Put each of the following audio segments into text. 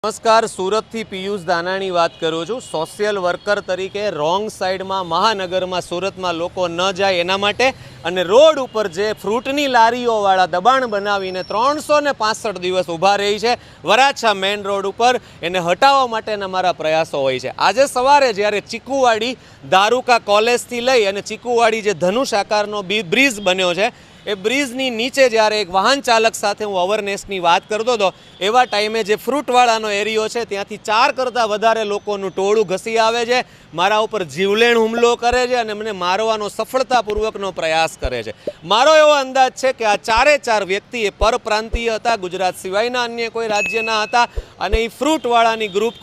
नमस्कार, सूरत थी पीयूष दानाणी बात करूँ छूँ। सोशियल वर्कर तरीके रोंग साइड में महानगर में सूरत में लोको न जाए एना माटे अने रोड पर जे फ्रूटनी लारीओवाळा दबाण बनावीने 365 दिवस ऊभा रही है वराछा मेन रोड पर एने हटाववा माटेना मारा प्रयासों होय छे। आजे सवारे ज्यारे चीकूवाड़ी दारूका कॉलेज थी लई अने चीकूवाड़ी जे धनुष आकारनो ब्रिज बन्यो छे ए ब्रिजनी नीचे ज्यारे एक वाहन चालक साथे हूँ अवेरनेसनी वात करतो तो एवा टाइमे जे फ्रूटवाळानो एरियो छे त्यांथी 4 करता वधारे लोकोनुं टोळुं घसी आवे छे, मारा उपर जीवलेण हुमलो करे छे अने मने मारवानो सफलतापूर्वकनो प्रयास करे छे। मारो एवो अंदाज छे के आ चारे चार व्यक्ति ए परप्रांतीय हता, गुजरात सिवायना अन्य कोई राज्यना हता अने ई फ्रूटवाळानी ग्रुप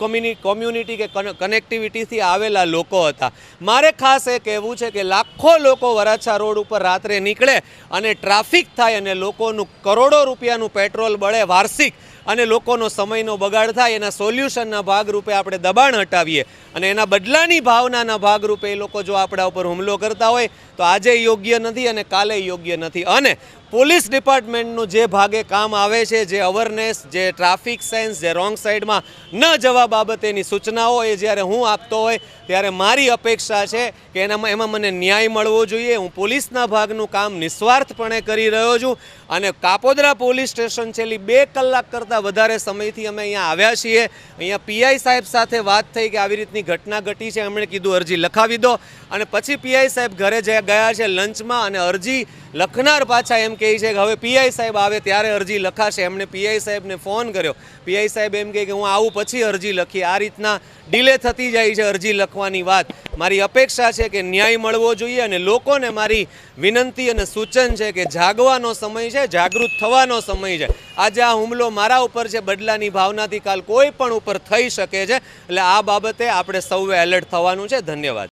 कम्युनिटी के कनेक्टिविटीथी आवेला लोको हता। मारे खास ए कहेवुं छे के लाखो लोको वराछा रोड उपर रात्रे निकळे अने ट्राफिक थाय अने लोकोनुं करोड़ों रूपियानुं पेट्रोल बळे वार्षिक अने लोकोनो समयनो बगाड़ थाय एना सोल्यूशनना भागरूपे आपणे दबाण हटावीए अने एना बदलानी भावनाना भागरूपे ए लोको जो आपणा उपर हुमलो करता होय तो आजे योग्य नथी अने काले योग्य नथी। अने पुलिस डिपार्टमेंटनुं जे भागे काम आवे छे, जे अवेरनेस, जे ट्राफिक सेन्स, जे रोंग साइड में न जवा बाबतेनी सूचनाओ ए ज्यारे हूँ आपतो होय त्यारे मारी अपेक्षा छे के एमां मने न्याय मळवो जोईए। हूँ पुलिसना भागनुं काम निस्वार्थपणे करी रह्यो छुं अने कापोद्रा पोलीस स्टेशन छेल्ली 2 कलाक करता वधारे समयथी अमे अहींया आव्या छीए। अहींया पीआई साहेब साथे वात थई के आवी रीतनी घटना घटी छे, एमणे कीधुं अरजी लखावी दो अने पछी पीआई साहेब घरे गया छे लंचमां अने अरजी लखनार पाछा एम कहे छे के हवे पीआई साहेब आवे त्यारे अरजी लखाशे। एमणे पीआई साहेबने फोन कर्यो, पीआई साहेब एम कहे के हूँ आવું પછી અરજી લખી। આ રીતના ડિલે થતી જાય છે અરજી લખવાની વાત। મારી અપેક્ષા છે કે ન્યાય મળવો જોઈએ અને લોકોને મારી વિનંતી અને સૂચન છે કે જાગવાનો સમય છે, જાગૃત થવાનો સમય છે। આજે આ હુમલો મારા ઉપર છે, બદલાની ભાવનાથી કાલ કોઈ પણ ઉપર થઈ શકે છે, એટલે આ બાબતે આપણે સૌએ એલર્ટ થવાનું છે। ધન્યવાદ।